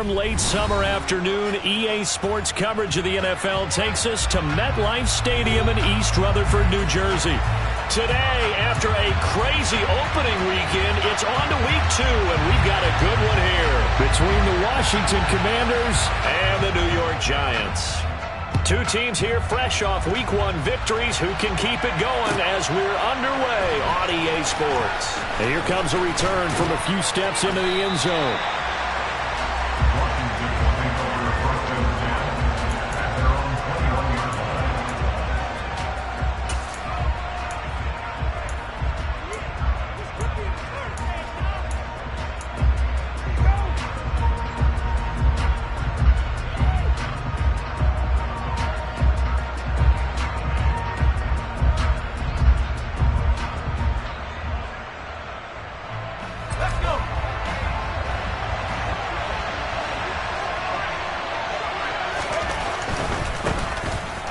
warm late summer afternoon, EA Sports coverage of the NFL takes us to MetLife Stadium in East Rutherford, New Jersey. Today, after a crazy opening weekend, it's on to week 2, and we've got a good one here between the Washington Commanders and the New York Giants. Two teams here fresh off week 1 victories who can keep it going as we're underway on EA Sports. And here comes a return from a few steps into the end zone.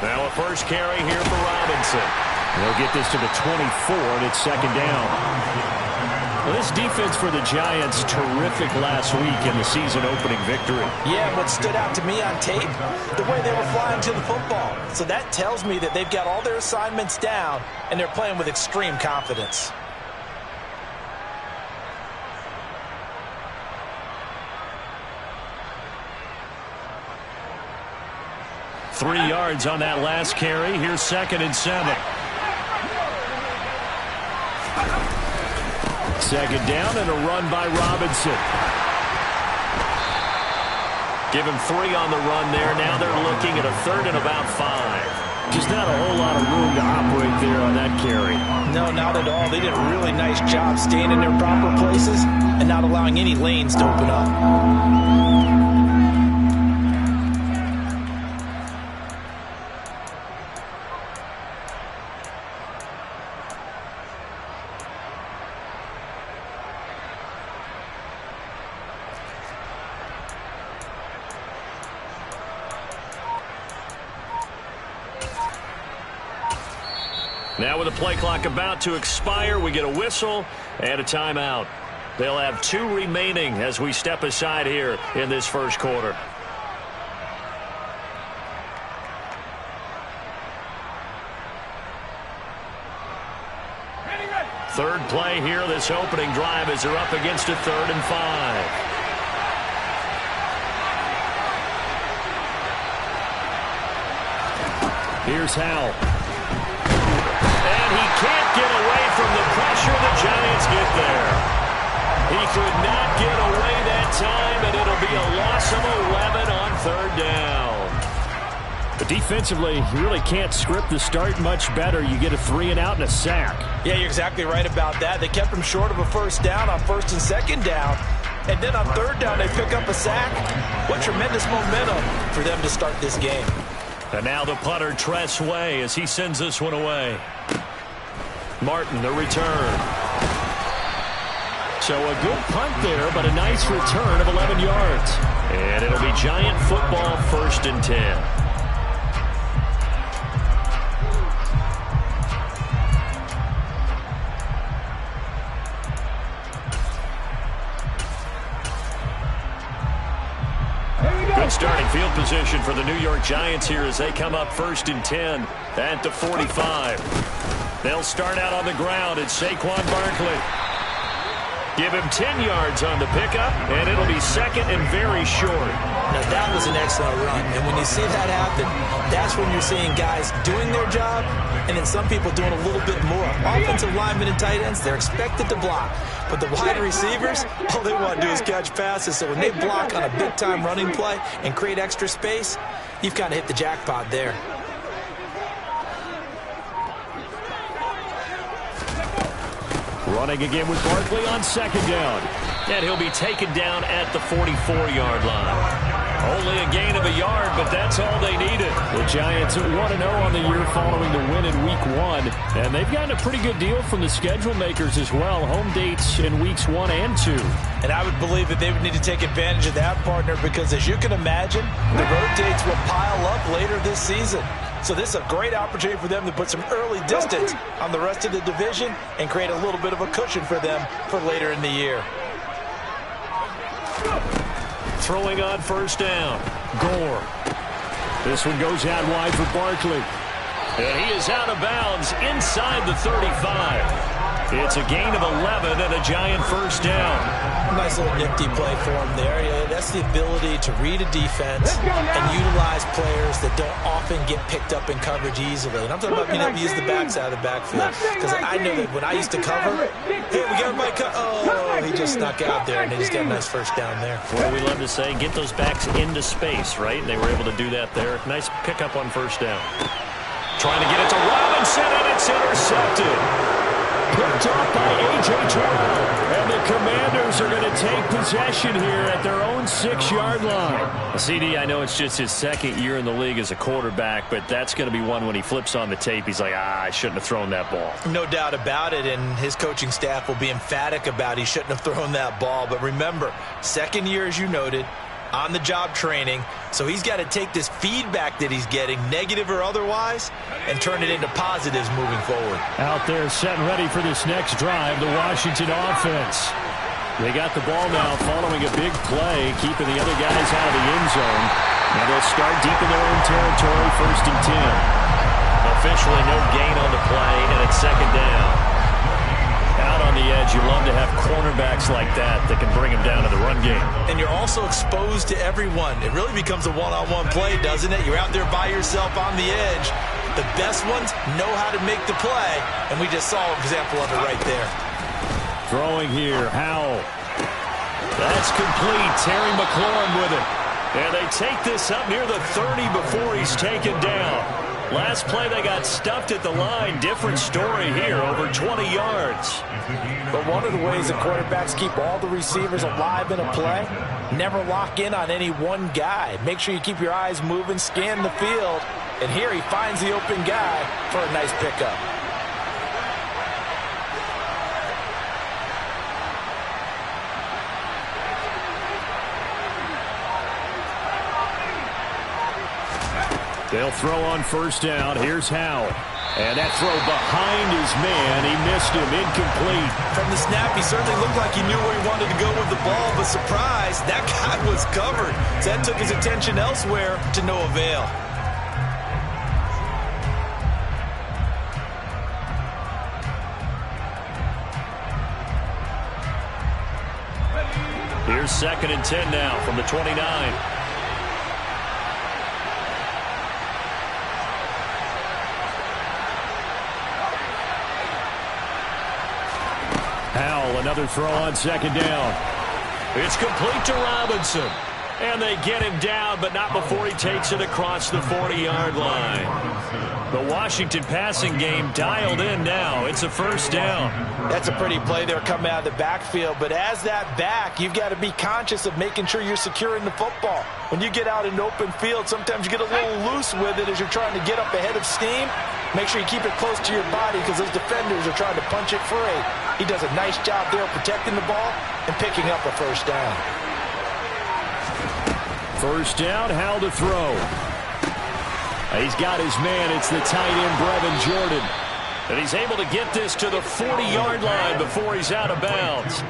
Now a first carry here for Robinson. They'll get this to the 24, and it's second down. Well, this defense for the Giants, terrific last week in the season-opening victory. Yeah, what stood out to me on tape, the way they were flying to the football. So that tells me that they've got all their assignments down, and they're playing with extreme confidence. Three yards on that last carry. Here's 2nd and 7. Second down and a run by Robinson. Give him 3 on the run there. Now they're looking at a 3rd and about 5. Just not a whole lot of room to operate there on that carry. No, not at all. They did a really nice job staying in their proper places and not allowing any lanes to open up. Now with the play clock about to expire, we get a whistle and a timeout. They'll have 2 remaining as we step aside here in this first quarter. Third play here, this opening drive as they're up against a 3rd and 5. Here's Howell. He can't get away from the pressure. The Giants get there. He could not get away that time, and it'll be a loss of 11 on 3rd down. But defensively, you really can't script the start much better. You get a 3 and out and a sack. Yeah, you're exactly right about that. They kept him short of a 1st down on 1st and 2nd down. And then on 3rd down, they pick up a sack. What tremendous momentum for them to start this game. And now the punter, Tress Way, as he sends this one away. Martin, the return. So a good punt there, but a nice return of 11 yards. And it'll be Giant football, 1st and 10. Good starting field position for the New York Giants here as they come up 1st and 10 at the 45. They'll start out on the ground. It's Saquon Barkley. Give him 10 yards on the pickup, and it'll be 2nd and very short. Now, that was an excellent run. And when you see that happen, that's when you're seeing guys doing their job and then some people doing a little bit more. Offensive linemen and tight ends, they're expected to block. But the wide receivers, all they want to do is catch passes. So when they block on a big-time running play and create extra space, you've kind of hit the jackpot there. Running again with Barkley on 2nd down. And he'll be taken down at the 44-yard line. Only a gain of a yard, but that's all they needed. The Giants 1-0 on the year following the win in Week 1. And they've gotten a pretty good deal from the schedule makers as well. Home dates in Weeks 1 and 2. And I would believe that they would need to take advantage of that, partner, because as you can imagine, the road dates will pile up later this season. So this is a great opportunity for them to put some early distance on the rest of the division and create a little bit of a cushion for them for later in the year. throwing on first down. Gore. This one goes out wide for Barkley. And he is out of bounds inside the 35. It's a gain of 11 and a giant first down. Nice little nifty play for him there. Yeah, that's the ability to read a defense and utilize players that don't often get picked up in coverage easily. And I'm talking about being able to use the backs out of the backfield. Because I know that when I used to cover, hey, we got everybody cut. Oh, he just snuck out there, and they just got a nice first down there. What do we love to say? Get those backs into space, right? And they were able to do that there. Nice pickup on first down. Trying to get it to Robinson, and it's intercepted. Picked off by A.J. Terrell. And the Commanders are going to take possession here at their own 6-yard line. CD, I know it's just his second year in the league as a quarterback, but that's going to be one when he flips on the tape. He's like, I shouldn't have thrown that ball. No doubt about it, and his coaching staff will be emphatic about he shouldn't have thrown that ball. But remember, second year, as you noted, on-the-job training, so he's got to take this feedback that he's getting, negative or otherwise, and turn it into positives moving forward. Out there setting ready for this next drive, the Washington offense. They got the ball now following a big play, keeping the other guys out of the end zone. Now they'll start deep in their own territory, 1st and 10. Officially no gain on the play, and it's second down. Out on the edge, you love to have cornerbacks like that can bring him down to the run game. And you're also exposed to everyone. It really becomes a one-on-one play, doesn't it? You're out there by yourself on the edge. The best ones know how to make the play, and we just saw an example of it right there. Throwing here, Howell. That's complete. Terry McLaurin with it. And they take this up near the 30 before he's taken down. Last play, they got stuffed at the line. Different story here, over 20 yards. But one of the ways that quarterbacks keep all the receivers alive in a play, never lock in on any one guy. Make sure you keep your eyes moving, scan the field. And here he finds the open guy for a nice pickup. They'll throw on first down. Here's Howell. And that throw behind his man. He missed him. Incomplete. From the snap, he certainly looked like he knew where he wanted to go with the ball, but surprise, that guy was covered. So that took his attention elsewhere to no avail. Here's 2nd and 10 now from the 29. Howell, another throw on 2nd down. It's complete to Robinson. And they get him down, but not before he takes it across the 40-yard line. The Washington passing game dialed in now. It's a first down. That's a pretty play there coming out of the backfield, but as that back, you've got to be conscious of making sure you're securing the football. When you get out in open field, sometimes you get a little loose with it as you're trying to get up ahead of steam. Make sure you keep it close to your body because those defenders are trying to punch it free. He does a nice job there protecting the ball and picking up a first down. First down, Howell to throw. He's got his man. It's the tight end, Brevin Jordan. And he's able to get this to the 40-yard line before he's out of bounds.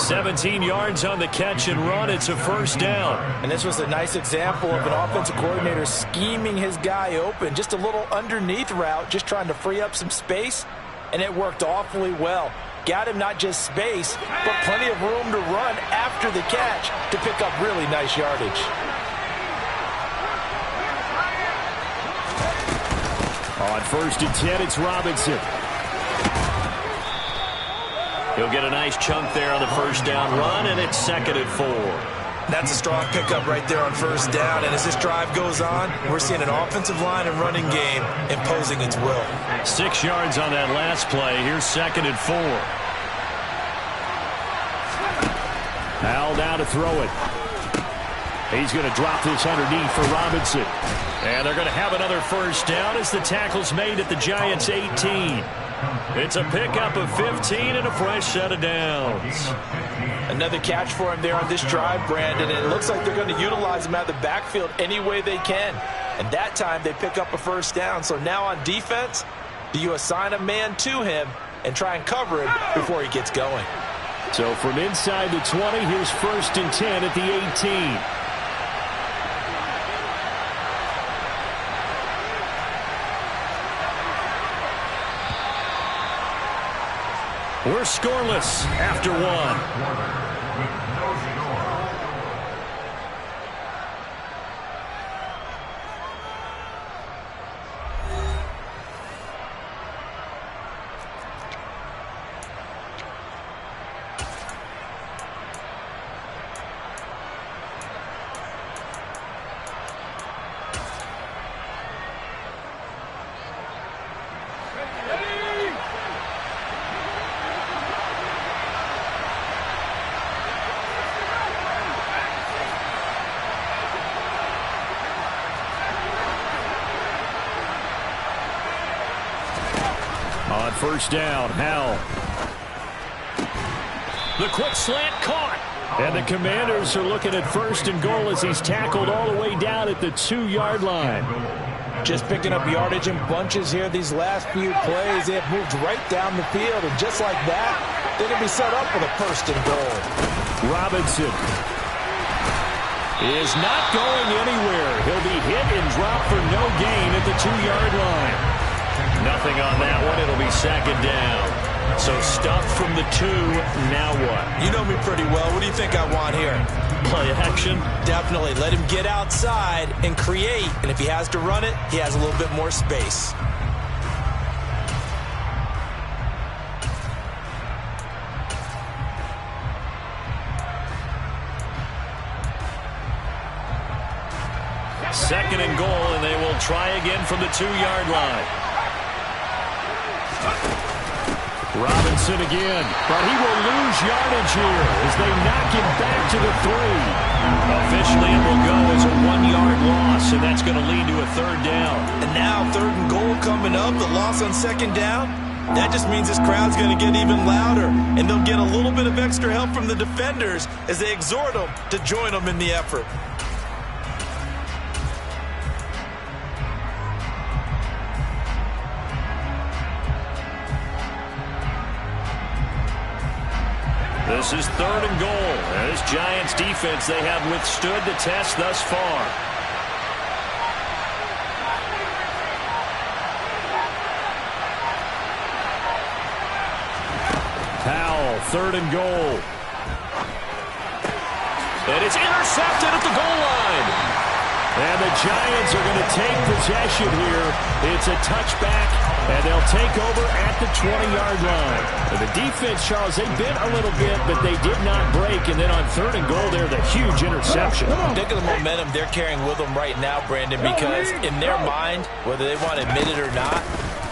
17 yards on the catch and run. It's a first down. And this was a nice example of an offensive coordinator scheming his guy open. Just a little underneath route, just trying to free up some space. And it worked awfully well. Got him not just space, but plenty of room to run after the catch to pick up really nice yardage. On 1st and 10, it's Robinson. He'll get a nice chunk there on the first down run, and it's 2nd and 4. That's a strong pickup right there on first down, and as this drive goes on, we're seeing an offensive line and running game imposing its will. 6 yards on that last play. Here's 2nd and 4. Howell down to throw it. He's going to drop this underneath for Robinson. And they're going to have another first down as the tackle's made at the Giants' 18. It's a pickup of 15 and a fresh set of downs. Another catch for him there on this drive, Brandon, and it looks like they're going to utilize him out of the backfield any way they can. And that time they pick up a first down. So now on defense, do you assign a man to him and try and cover him before he gets going? So from inside the 20, here's 1st and 10 at the 18. We're scoreless after one. On 1st down, Howell. The quick slant caught. And the Commanders are looking at 1st and goal as he's tackled all the way down at the 2-yard line. Just picking up yardage in bunches here these last few plays. They have moved right down the field, and just like that, they're going to be set up for the 1st and goal. Robinson is not going anywhere. He'll be hit and dropped for no gain at the 2-yard line. Nothing on that one. It'll be 2nd down. So stuffed from the 2. Now what? You know me pretty well. What do you think I want here? Play action? Definitely. Let him get outside and create. And if he has to run it, he has a little bit more space. Second and goal, and they will try again from the 2-yard line. Robinson again, but he will lose yardage here as they knock him back to the 3. Officially, it will go as a 1-yard loss, and that's going to lead to a 3rd down. And now 3rd and goal coming up, the loss on 2nd down. That just means this crowd's going to get even louder, and they'll get a little bit of extra help from the defenders as they exhort them to join them in the effort. This is 3rd and goal. This Giants defense, they have withstood the test thus far. Howell, 3rd and goal. And it's intercepted at the goal line. And the Giants are going to take possession here. It's a touchback, and they'll take over at the 20-yard line. And the defense, Charles, they bit a little bit, but they did not break. And then on 3rd and goal there, the huge interception. Think of the momentum they're carrying with them right now, Brandon, because in their mind, whether they want to admit it or not,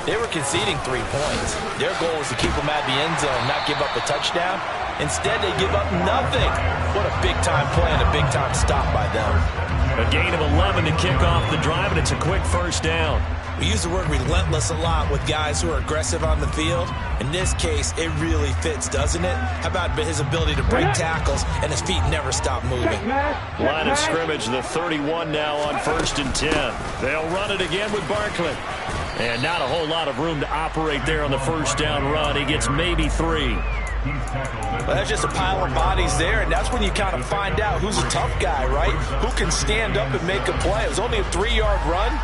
they were conceding 3 points. Their goal was to keep them at the end zone, not give up a touchdown. Instead, they give up nothing. What a big-time play and a big-time stop by them. A gain of 11 to kick off the drive, and it's a quick 1st down. We use the word relentless a lot with guys who are aggressive on the field. In this case, it really fits, doesn't it? How about his ability to break tackles and his feet never stop moving? Line of scrimmage, the 31 now on 1st and 10. They'll run it again with Barkley. And not a whole lot of room to operate there on the 1st down run. He gets maybe 3. Well, that's just a pile of bodies there, and that's when you kind of find out who's a tough guy, right? Who can stand up and make a play. It was only a 3-yard run,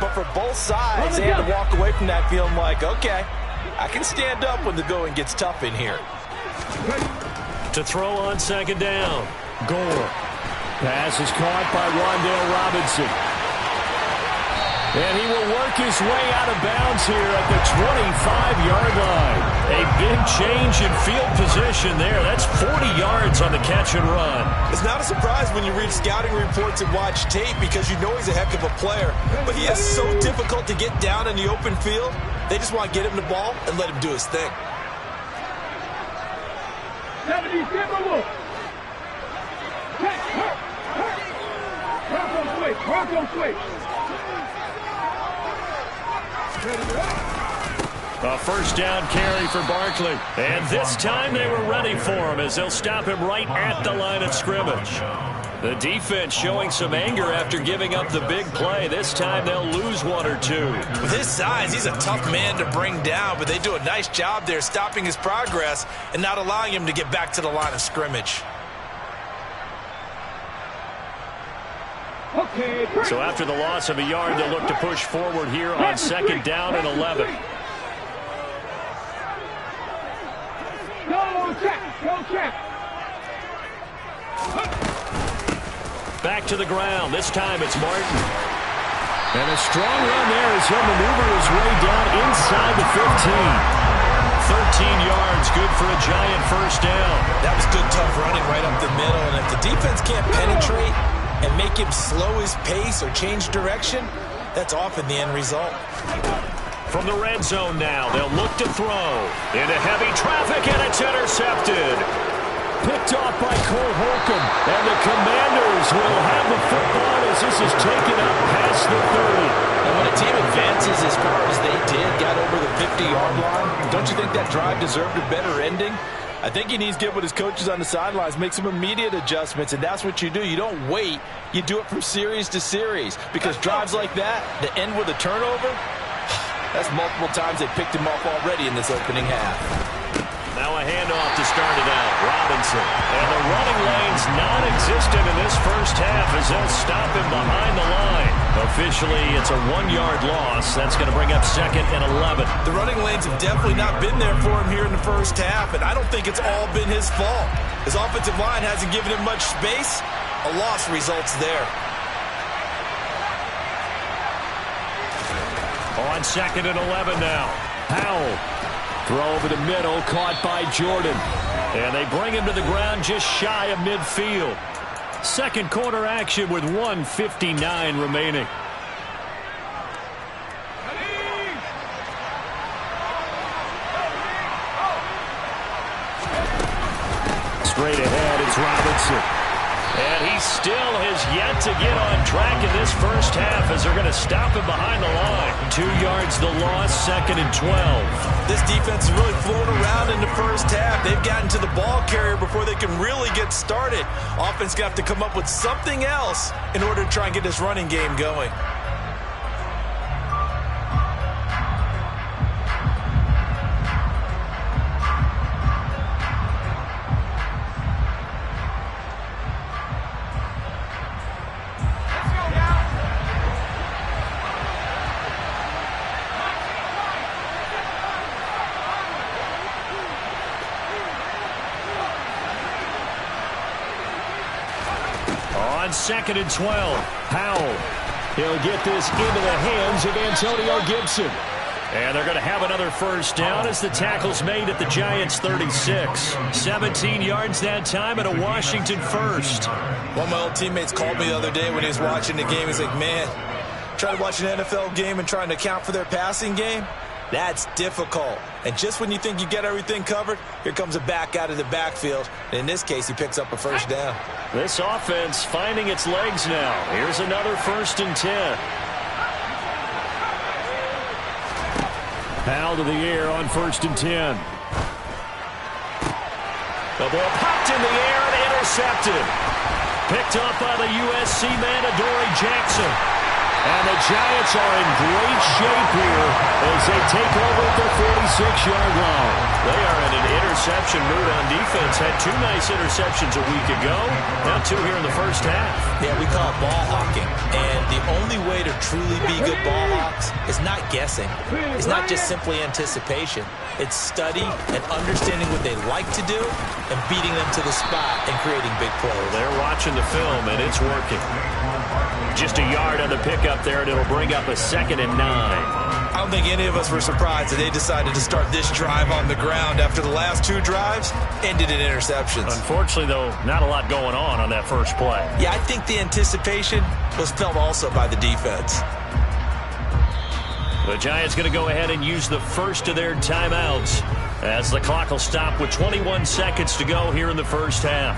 but for both sides, they had to walk away from that feeling like, okay, I can stand up when the going gets tough in here. To throw on 2nd down. Gore. Pass is caught by Wan'Dale Robinson. And he will work his way out of bounds here at the 25-yard line. A big change in field position there. That's 40 yards on the catch and run. It's not a surprise when you read scouting reports and watch tape because you know he's a heck of a player. But he is so difficult to get down in the open field. They just want to get him the ball and let him do his thing. A 1st down carry for Barkley. And this time they were ready for him as they'll stop him right at the line of scrimmage. The defense showing some anger after giving up the big play. This time they'll lose one or two. With his size, he's a tough man to bring down, but they do a nice job there stopping his progress and not allowing him to get back to the line of scrimmage. So after the loss of a yard, they'll look to push forward here on second down and 11. Go check, go check. Back to the ground. This time it's Martin. And a strong run there as he'll maneuver his way down inside the 15. 13 yards, good for a Giant first down. That was good, tough running right up the middle. And if the defense can't penetrate and make him slow his pace or change direction, that's often the end result. From the red zone now, they'll look to throw. Into heavy traffic, and it's intercepted. Picked off by Cole Holcomb, and the Commanders will have the football as this is taken up past the 30. And when a team advances as far as they did, got over the 50-yard line, don't you think that drive deserved a better ending? I think he needs to get with his coaches on the sidelines, make some immediate adjustments, and that's what you do. You don't wait. You do it from series to series, because drives like that, that end with a turnover, that's multiple times they picked him off already in this opening half. Now a handoff to start it out. Robinson. And the running lane's non-existent in this first half as they'll stop him behind the line. Officially, it's a 1-yard loss. That's going to bring up second and 11. The running lanes have definitely not been there for him here in the first half, and I don't think it's all been his fault. His offensive line hasn't given him much space. A loss results there. On second and 11 now. Powell. Throw over the middle, caught by Jordan. And they bring him to the ground just shy of midfield. Second quarter action with 1:59 remaining. Straight ahead, it's Robinson. And he still has yet to get on track in this first half as they're going to stop him behind the line. 2 yards the loss, second and 12. This defense is really floating around in the first half. They've gotten to the ball carrier before they can really get started. Offense going to have to come up with something else in order to try and get this running game going. On second and 12, Powell. He'll get this into the hands of Antonio Gibson. And they're going to have another first down as the tackle's made at the Giants' 36. 17 yards that time and a Washington first. One of my old teammates called me the other day when he was watching the game. He's like, man, trying to watch an NFL game and trying to account for their passing game? That's difficult. And just when you think you get everything covered, here comes a back out of the backfield. And in this case, he picks up a first down. This offense finding its legs now. Here's another first and 10. Powell to the air on first and 10. The ball popped in the air and intercepted. Picked up by the USC man, Adoree Jackson. And the Giants are in great shape here as they take over at their 46-yard line. They are in an interception mood on defense. Had 2 nice interceptions a week ago. Now 2 here in the first half. Yeah, we call it ball hawking. And the only way to truly be good ball hawks is not guessing. It's not just simply anticipation. It's study and understanding what they like to do and beating them to the spot and creating big plays. They're watching the film, and it's working. Just a yard on the pickup there, and it'll bring up a second and 9. I don't think any of us were surprised that they decided to start this drive on the ground after the last 2 drives ended in interceptions. Unfortunately, though, not a lot going on that first play. Yeah, I think the anticipation was felt also by the defense. The Giants going to go ahead and use the first of their timeouts as the clock will stop with 21 seconds to go here in the first half.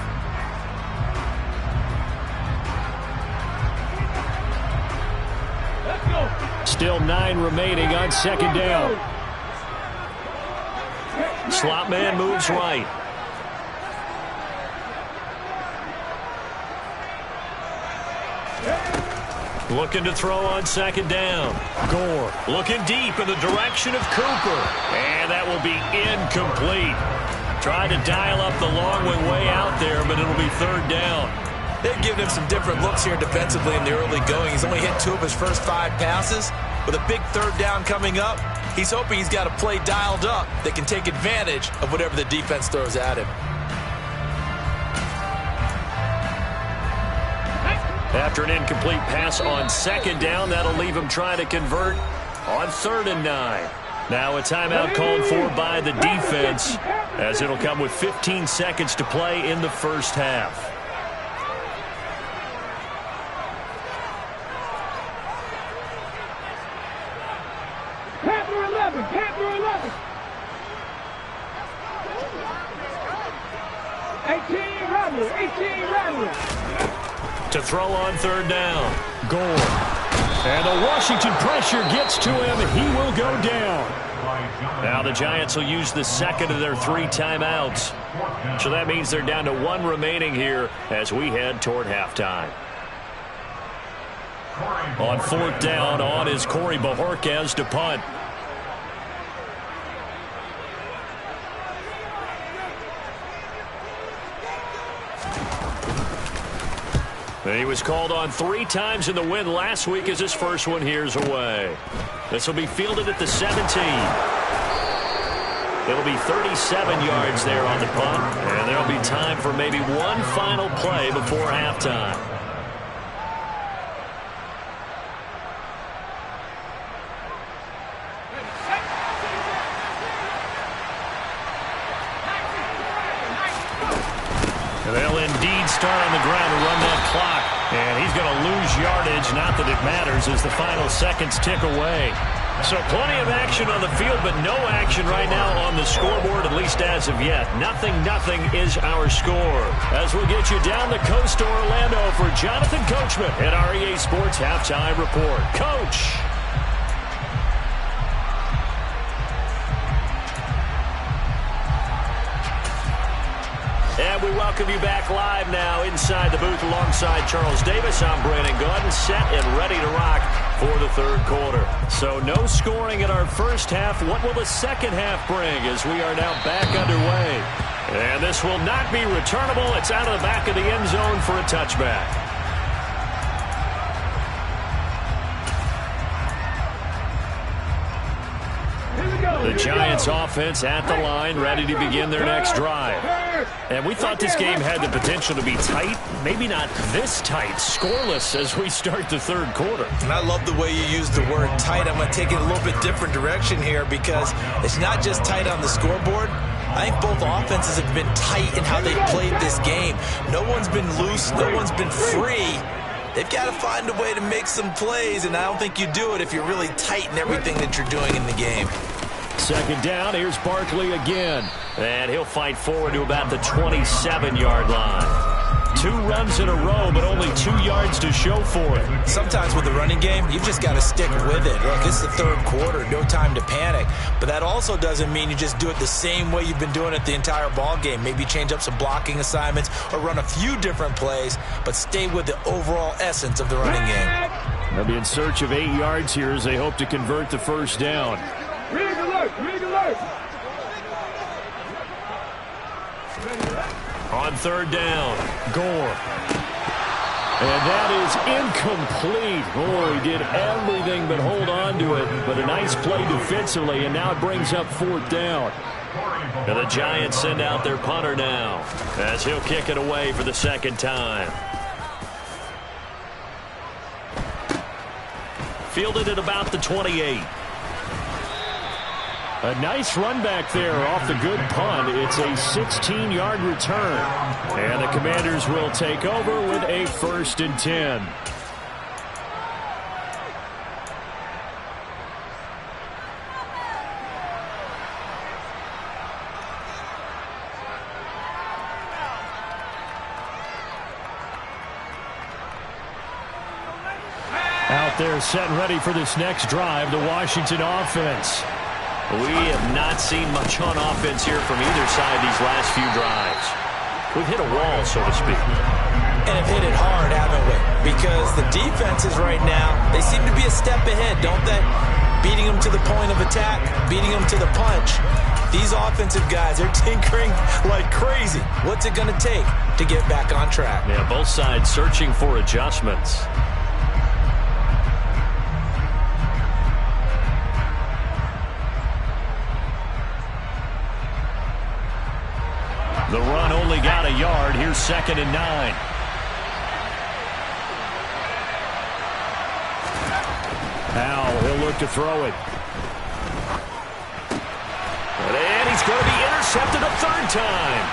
Still 9 remaining on second down. Slot man moves right. Looking to throw on second down. Gore looking deep in the direction of Cooper. And that will be incomplete. Trying to dial up the long way out there, but it'll be third down. They've given him some different looks here defensively in the early going. He's only hit 2 of his first 5 passes. With a big third down coming up, he's hoping he's got a play dialed up that can take advantage of whatever the defense throws at him. After an incomplete pass on second down, that'll leave him trying to convert on 3rd and 9. Now a timeout called for by the defense, as it'll come with 15 seconds to play in the first half. Panther 11, Panther 11. 18 Rattler. To throw on 3rd down. Gore. And the Washington pressure gets to him, and he will go down. Now the Giants will use the second of their 3 timeouts. So that means they're down to 1 remaining here as we head toward halftime. On 4th down, on is Corey Bojorquez to punt. He was called on 3 times in the win last week as his first one here's away. This will be fielded at the 17. It'll be 37 yards there on the punt, and there'll be time for maybe one final play before halftime. They'll indeed start on the ground to run that clock. And he's going to lose yardage. Not that it matters as the final seconds tick away. So plenty of action on the field, but no action right now on the scoreboard, at least as of yet. 0-0 is our score. As we'll get you down the coast to Orlando for Jonathan Coachman at our EA Sports Halftime Report. Coach. And we welcome you back live now inside the booth alongside Charles Davis. I'm Brandon Gaudin, set and ready to rock for the 3rd quarter. So no scoring in our first half. What will the second half bring as we are now back underway? And this will not be returnable. It's out of the back of the end zone for a touchback. The Giants offense at the line, ready to begin their next drive. And we thought this game had the potential to be tight, maybe not this tight, scoreless as we start the 3rd quarter. And I love the way you use the word tight. I'm going to take it a little bit different direction here because it's not just tight on the scoreboard. I think both offenses have been tight in how they've played this game. No one's been loose. No one's been free. They've got to find a way to make some plays, and I don't think you do it if you're really tight in everything that you're doing in the game. Second down, here's Barkley again. And he'll fight forward to about the 27-yard line. 2 runs in a row, but only 2 yards to show for it. Sometimes with the running game, you've just got to stick with it. Look, it's the 3rd quarter, no time to panic. But that also doesn't mean you just do it the same way you've been doing it the entire ball game. Maybe change up some blocking assignments or run a few different plays, but stay with the overall essence of the running game. They'll be in search of 8 yards here as they hope to convert the first down. Rig alert, rig alert. On 3rd down, Gore. And that is incomplete. Gore did everything but hold on to it, but a nice play defensively, and now it brings up 4th down. And the Giants send out their punter now as he'll kick it away for the 2nd time. Fielded at about the 28. A nice run back there off the good punt. It's a 16-yard return. And the Commanders will take over with a 1st and 10. Out there set and ready for this next drive, the Washington offense. We have not seen much on offense here from either side these last few drives. We've hit a wall, so to speak. and have hit it hard, haven't we? Because the defenses right now, they seem to be a step ahead, don't they? Beating them to the point of attack, beating them to the punch. These offensive guys, they're tinkering like crazy. What's it going to take to get back on track? Yeah, both sides searching for adjustments. The run only got a yard. Here's 2nd and 9. Powell, he'll look to throw it. And he's going to be intercepted a 3rd time.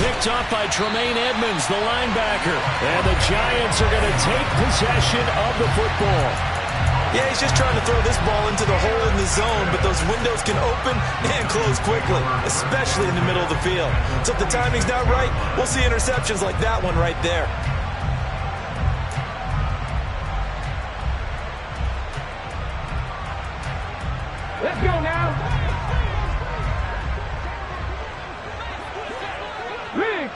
Picked up by Tremaine Edmonds, the linebacker. And the Giants are going to take possession of the football. Yeah, he's just trying to throw this ball into the hole in the zone, but those windows can open and close quickly, especially in the middle of the field. So if the timing's not right, we'll see interceptions like that one right there. Let's go now. Rig.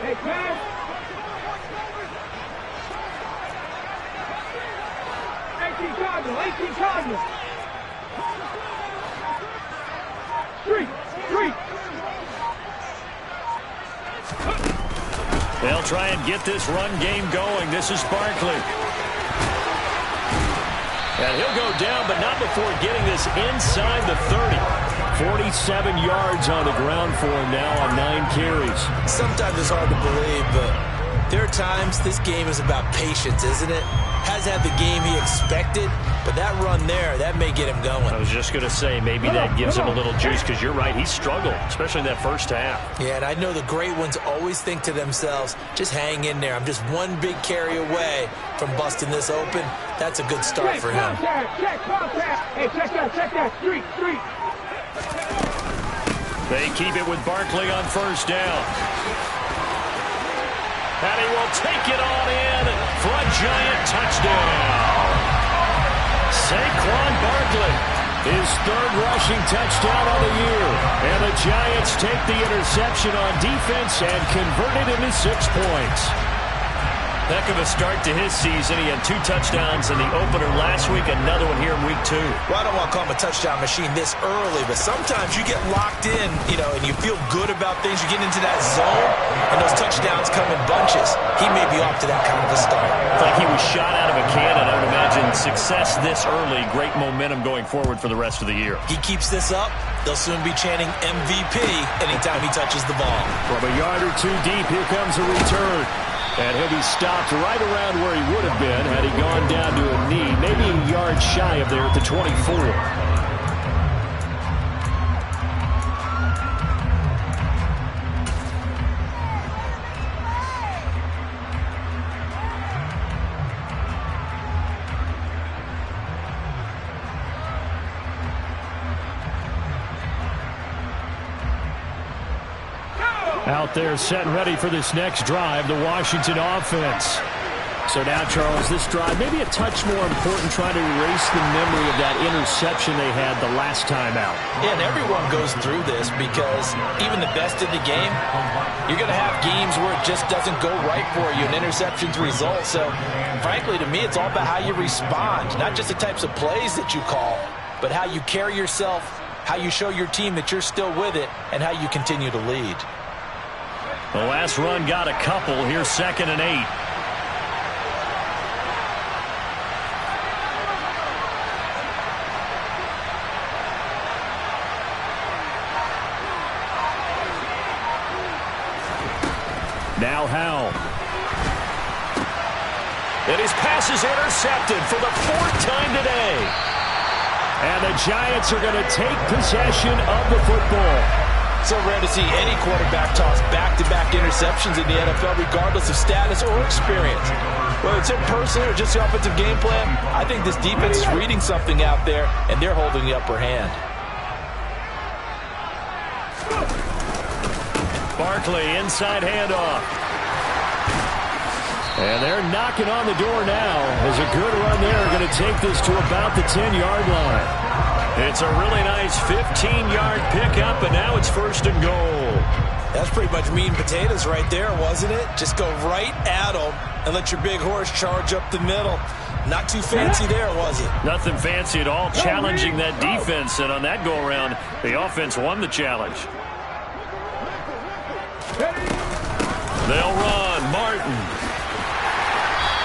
Hey, pass. 18 Cardinals. Street. They'll try and get this run game going. This is Barkley. And he'll go down, but not before getting this inside the 30. 47 yards on the ground for him now on 9 carries. Sometimes it's hard to believe, but there are times this game is about patience, isn't it? Has had the game he expected, but that run there, that may get him going. I was just going to say, maybe that gives him a little juice, because you're right, he struggled, especially in that first half. Yeah, and I know the great ones always think to themselves, just hang in there. I'm just one big carry away from busting this open. That's a good start for him. Check contact. Hey, check that. Street. They keep it with Barkley on 1st down. And he will take it on in for a Giant touchdown. Saquon Barkley, his 3rd rushing touchdown on the year. And the Giants take the interception on defense and convert it into 6 points. Heck of a start to his season. He had 2 touchdowns in the opener last week, another one here in week 2. Well, I don't want to call him a touchdown machine this early, but sometimes you get locked in, and you feel good about things. You get into that zone, and those touchdowns come in bunches. He may be off to that kind of a start. It's like he was shot out of a cannon. I would imagine success this early, great momentum going forward for the rest of the year. He keeps this up, they'll soon be chanting MVP anytime he touches the ball. From a yard or 2 deep, here comes a return. And he'll be stopped right around where he would have been had he gone down to a knee, maybe a yard shy of there at the 24. Out there set and ready for this next drive, the Washington offense. So now, Charles, this drive maybe a touch more important, trying to erase the memory of that interception they had the last time out. Yeah, and everyone goes through this because even the best in the game, you're going to have games where it just doesn't go right for you, and interceptions result. So, frankly, to me, it's all about how you respond, not just the types of plays that you call, but how you carry yourself, how you show your team that you're still with it, and how you continue to lead. The last run got a couple. Here's 2nd and 8. Now Howell. And his pass is intercepted for the 4th time today. And the Giants are going to take possession of the football. So rare to see any quarterback toss back-to-back interceptions in the NFL, regardless of status or experience. Whether it's in person or just the offensive game plan, I think this defense is reading something out there, and they're holding the upper hand. Barkley, inside handoff. And they're knocking on the door now. As a good run there, going to take this to about the 10-yard line. It's a really nice 15-yard pickup, and now it's 1st and goal. That's pretty much meat and potatoes right there, wasn't it? Just go right at them and let your big horse charge up the middle. Not too fancy there, was it? Nothing fancy at all, challenging that defense, and on that go-around, the offense won the challenge. They'll run. Martin.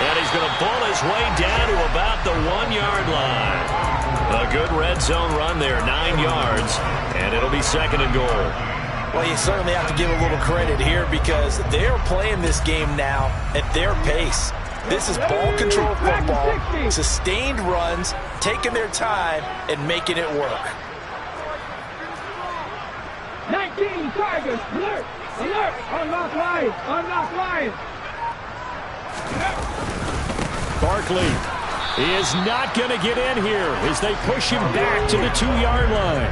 And he's going to pull his way down to about the 1-yard line. A good red zone run there, 9 yards, and it'll be 2nd and goal. Well, you certainly have to give a little credit here because they're playing this game now at their pace. This is ball control football, sustained runs, taking their time and making it work. 19 Tigers, alert, alert, unlock line, unlock line. Barkley is not going to get in here as they push him back to the 2-yard line.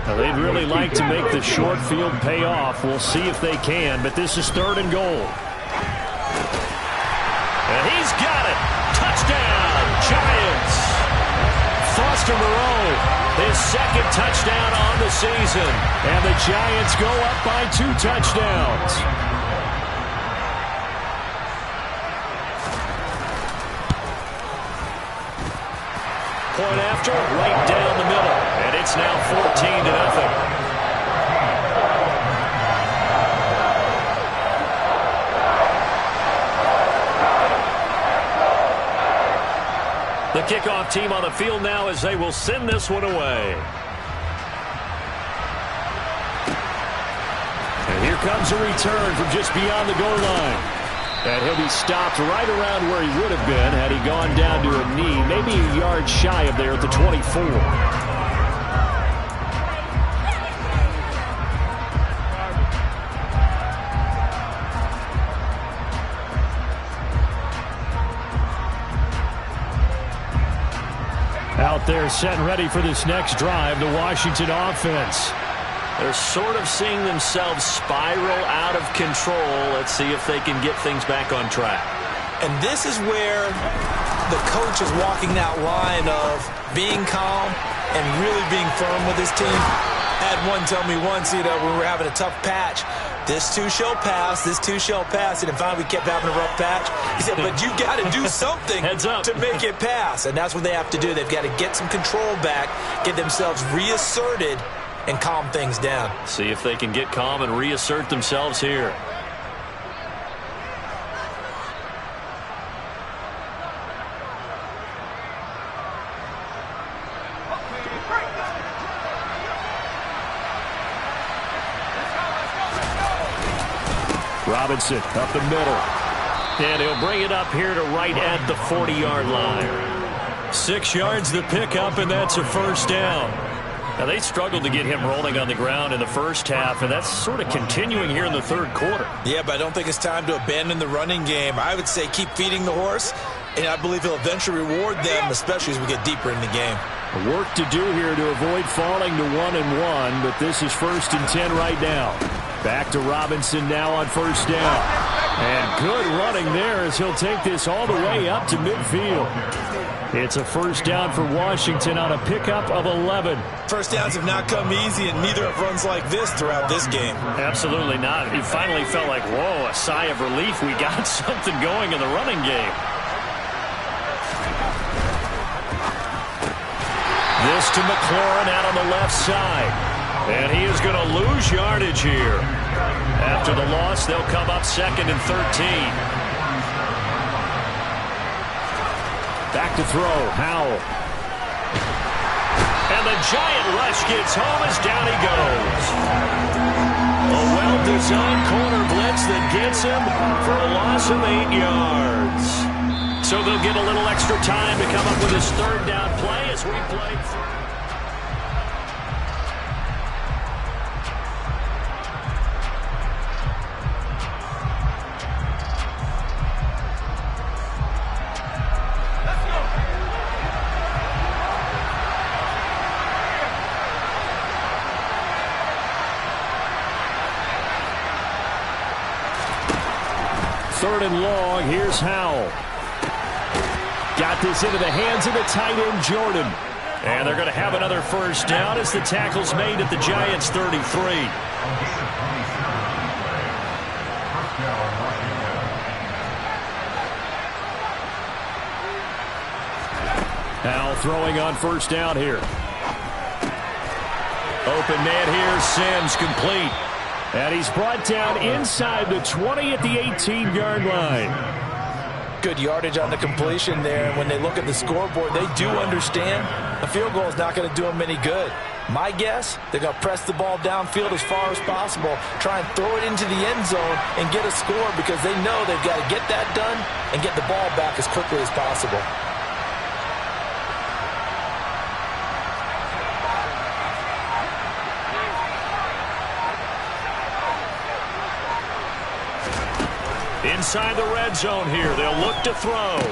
Now, they'd really like to make the short field pay off. We'll see if they can, but this is 3rd and goal. And he's got it. Touchdown, Giants. Foster Moreau, his 2nd touchdown on the season. And the Giants go up by 2 touchdowns. Point after, right down the middle. And it's now 14-0. The kickoff team on the field now as they will send this one away. And here comes a return from just beyond the goal line. And he'll be stopped right around where he would have been had he gone down to a knee, maybe a yard shy of there at the 24. Out there set and ready for this next drive, the Washington offense. They're sort of seeing themselves spiral out of control. Let's see if they can get things back on track. And this is where the coach is walking that line of being calm and really being firm with his team. I had one tell me once, when we were having a tough patch, this too shall pass, this too shall pass. And finally we kept having a rough patch. He said, but you got to do something to make it pass. And that's what they have to do. They've got to get some control back, get themselves reasserted, and calm things down. See if they can get calm and reassert themselves here. Robinson up the middle. And he'll bring it up here to right at the 40-yard line. 6 yards the pickup, and that's a 1st down. Now, they struggled to get him rolling on the ground in the first half, and that's sort of continuing here in the 3rd quarter. Yeah, but I don't think it's time to abandon the running game. I would say keep feeding the horse, and I believe he'll eventually reward them, especially as we get deeper in the game. Work to do here to avoid falling to 1-1, but this is 1st and 10 right now. Back to Robinson now on 1st down. And good running there as he'll take this all the way up to midfield. It's a 1st down for Washington on a pickup of 11. First downs have not come easy, and neither have runs like this throughout this game. Absolutely not. It finally felt like, whoa, a sigh of relief. We got something going in the running game. This to McLaurin out on the left side. And he is going to lose yardage here. After the loss, they'll come up 2nd and 13. Back to throw, Howell. And the giant rush gets home as down he goes. A well-designed corner blitz that gets him for a loss of 8 yards. So they'll get a little extra time to come up with his 3rd down play as we play through. Third and long, here's Howell. Got this into the hands of the tight end, Jordan. And they're going to have another 1st down as the tackle's made at the Giants' 33. Now throwing on first down here. Open man here, Sims complete. And he's brought down inside the 20 at the 18-yard line. Good yardage on the completion there. And when they look at the scoreboard, they do understand a field goal is not going to do them any good. My guess, they're going to press the ball downfield as far as possible, try and throw it into the end zone and get a score because they know they've got to get that done and get the ball back as quickly as possible. Inside the red zone here, they'll look to throw.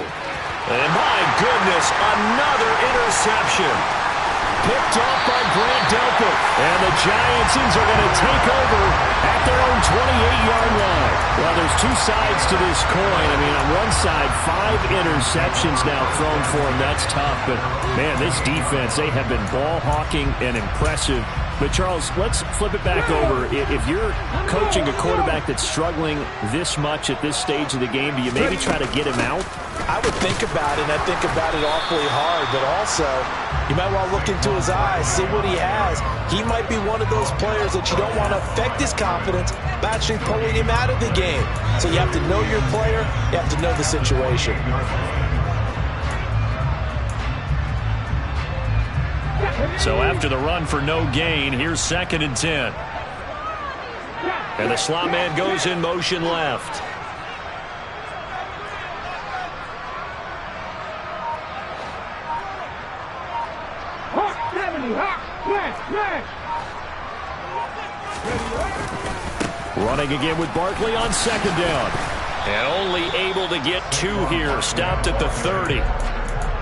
And my goodness, another interception. Picked off by Grant Delpit. And the Giants are going to take over at their own 28-yard line. Well, there's two sides to this coin. I mean, on one side, 5 interceptions now thrown for him. That's tough. But, man, this defense, they have been ball hawking and impressive. But, Charles, let's flip it back over. If you're coaching a quarterback that's struggling this much at this stage of the game, do you maybe try to get him out? I would think about it, and I think about it awfully hard. But also, you might want to look into his eyes, see what he has. He might be one of those players that you don't want to affect his confidence by actually pulling him out of the game. So you have to know your player. You have to know the situation. So after the run for no gain, here's 2nd and 10. And the slot man goes in motion left. Hawk 70, Hawk, smash. Running again with Barkley on 2nd down. And only able to get 2 here. Stopped at the 30.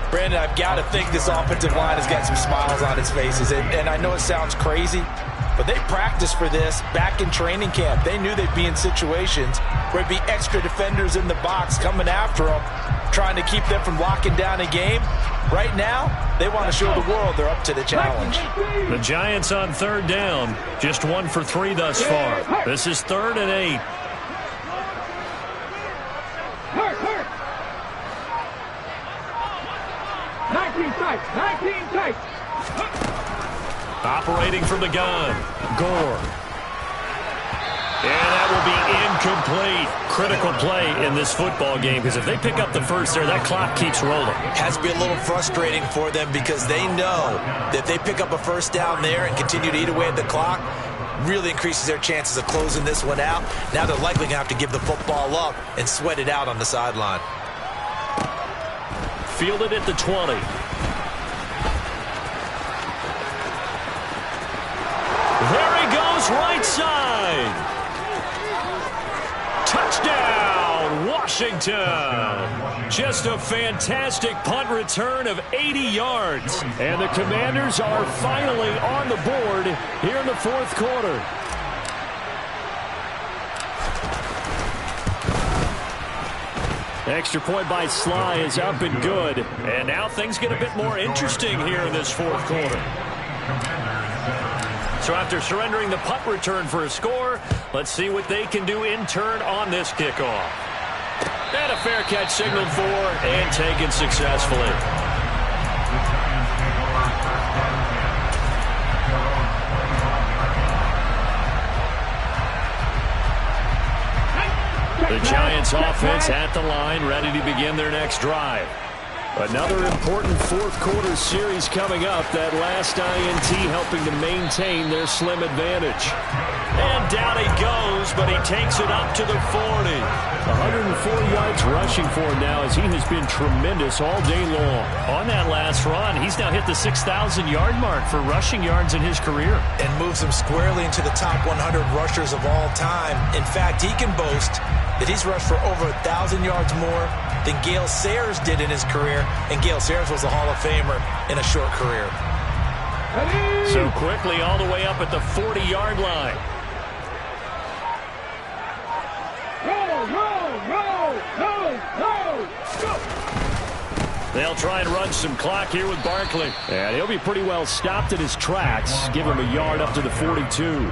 Brandon, I've got to think this offensive line has got some smiles on its faces. And I know it sounds crazy, but they practiced for this back in training camp. They knew they'd be in situations where there'd be extra defenders in the box coming after them, trying to keep them from locking down a game. Right now, they want to show the world they're up to the challenge. The Giants on 3rd down. Just 1 for 3 thus far. This is 3rd and 8. Hurt. 19 tight. Operating from the gun. Gore. And that will be incomplete. Critical play in this football game because if they pick up the first there, that clock keeps rolling. It has to be a little frustrating for them because they know that if they pick up a first down there and continue to eat away at the clock, really increases their chances of closing this one out. Now they're likely going to have to give the football up and sweat it out on the sideline. Fielded at the 20. There he goes, right side. Touchdown, Washington. Just a fantastic punt return of 80 yards. And the Commanders are finally on the board here in the 4th quarter. Extra point by Sly is up and good. And now things get a bit more interesting here in this 4th quarter. So after surrendering the punt return for a score, let's see what they can do in turn on this kickoff. And a fair catch signaled for and taken successfully. The Giants offense at the line, ready to begin their next drive. Another important 4th quarter series coming up. That last INT helping to maintain their slim advantage. And down he goes, but he takes it up to the 40. 104 yards rushing for him now as he has been tremendous all day long. On that last run, he's now hit the 6,000-yard mark for rushing yards in his career. And moves him squarely into the top 100 rushers of all time. In fact, he can boast that he's rushed for over 1,000 yards more than Gale Sayers did in his career, and Gale Sayers was a Hall of Famer in a short career. So quickly all the way up at the 40-yard line. They'll try and run some clock here with Barkley. And he'll be pretty well stopped in his tracks. Give him a yard up to the 42.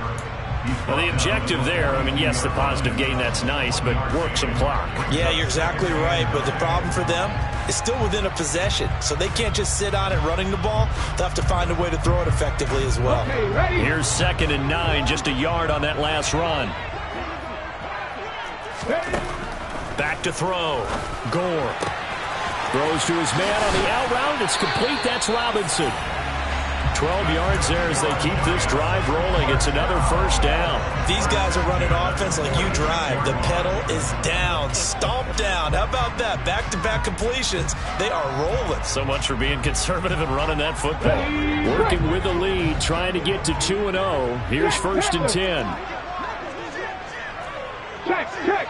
Well, the objective there, I mean, yes, the positive gain, that's nice, but work some clock. Yeah, you're exactly right, but the problem for them is still within a possession, so they can't just sit on it running the ball. They'll have to find a way to throw it effectively as well. Okay, Here's 2nd and 9, just a yard on that last run. Back to throw. Gore throws to his man on the out route. It's complete. That's Robinson. 12 yards there as they keep this drive rolling. It's another first down. These guys are running offense like you drive. The pedal is down, stomp down. How about that? Back-to-back completions. They are rolling. So much for being conservative and running that football. Working with the lead, trying to get to 2-0. Here's 1st and 10. check. Hurt.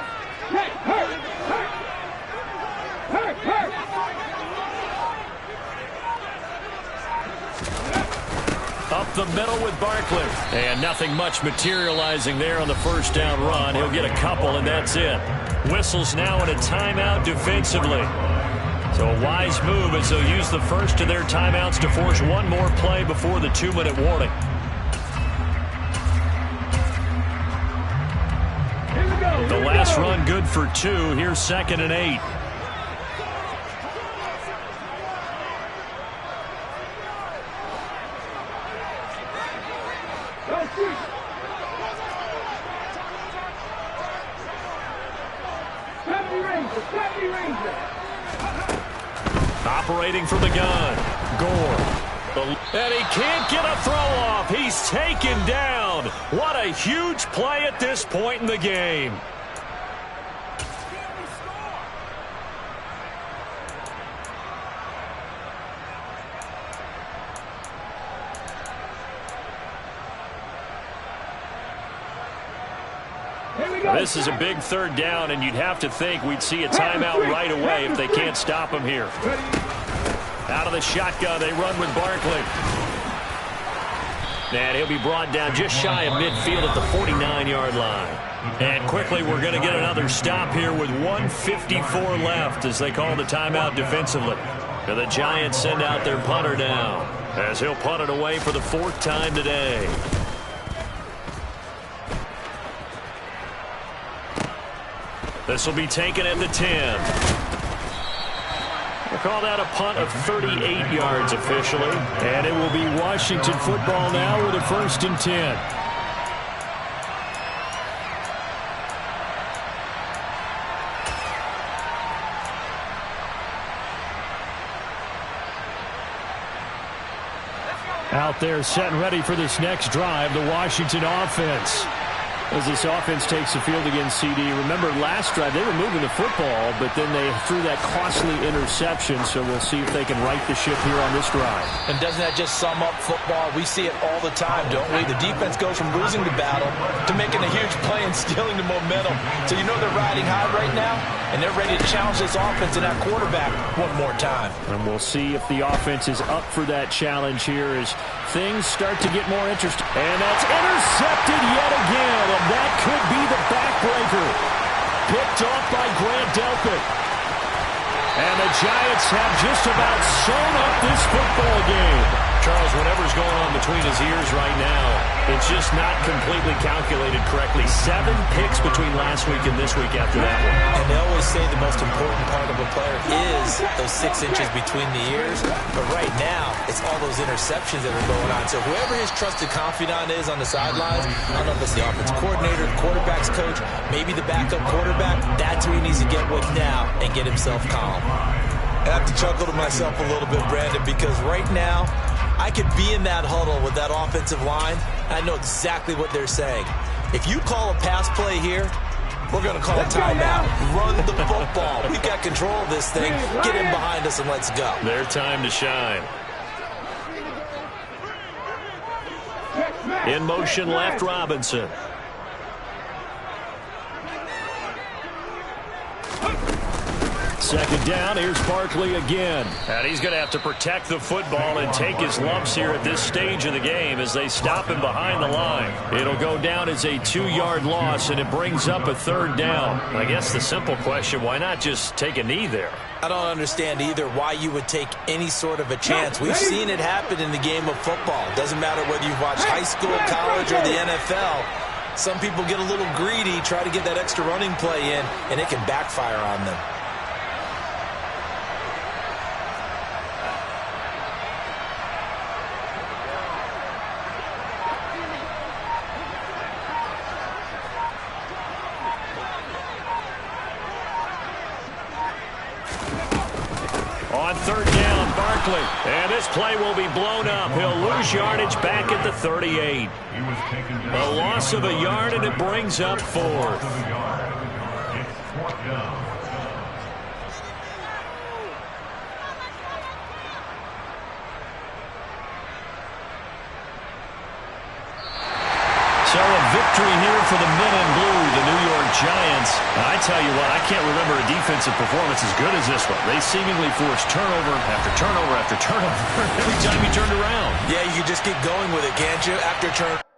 Up the middle with Barkley. And nothing much materializing there on the first down run. He'll get a couple, and that's it. Whistles now in a timeout defensively. So a wise move as they'll use the first of their timeouts to force one more play before the 2-minute warning. The last run good for 2. Here's 2nd and 8. Operating from the gun. Gore. And he can't get a throw off. He's taken down. What a huge play at this point in the game. This is a big 3rd down, and you'd have to think we'd see a timeout right away if they can't stop him here. Out of the shotgun, they run with Barkley. And he'll be brought down just shy of midfield at the 49-yard line. And quickly, we're going to get another stop here with 1:54 left as they call the timeout defensively. And the Giants send out their punter down as he'll punt it away for the 4th time today. This will be taken at the 10. We'll call that a punt of 38 yards officially. And it will be Washington football now with a 1st and 10. Out there set and ready for this next drive, the Washington offense. As this offense takes the field against CD. Remember, last drive, they were moving the football, but then they threw that costly interception, so we'll see if they can right the ship here on this drive. And doesn't that just sum up football? We see it all the time, don't we? The defense goes from losing the battle to making a huge play and stealing the momentum. So you know they're riding high right now, and they're ready to challenge this offense and that quarterback one more time. And we'll see if the offense is up for that challenge here as things start to get more interesting. And that's intercepted yet again. And that could be the backbreaker. Picked off by Grant Delpit. And the Giants have just about sewn up this football game. Charles, whatever's going on between his ears right now, it's just not completely calculated correctly. 7 picks between last week and this week after that one. And they always say the most important part of a player is those 6 inches between the ears. But right now, it's all those interceptions that are going on. So whoever his trusted confidant is on the sidelines, I don't know if it's the offensive coordinator, the quarterback's coach, maybe the backup quarterback, that's who he needs to get with now and get himself calm. I have to chuckle to myself a little bit, Brandon, because right now, I could be in that huddle with that offensive line. I know exactly what they're saying. If you call a pass play here, we're going to call a timeout. Run the football. We've got control of this thing. Get in behind us and let's go. Their time to shine. In motion left, Robinson. Second down, here's Barkley again. And he's going to have to protect the football and take his lumps here at this stage of the game as they stop him behind the line. It'll go down as a 2-yard loss, and it brings up a 3rd down. I guess the simple question, why not just take a knee there? I don't understand either why you would take any sort of a chance. We've seen it happen in the game of football. Doesn't matter whether you've watched high school, college, or the NFL. Some people get a little greedy, try to get that extra running play in, and it can backfire on them. On third down, Barkley. And this play will be blown up. He'll lose yardage back at the 38. A loss of a yard, and it brings up fourth. So a victory here for the men in blue, the New York Giants. I tell you what, I can't remember a defensive performance as good as this one. They seemingly forced turnover after turnover after turnover every time you turned around. Yeah, you can just keep going with it, can't you? After turn.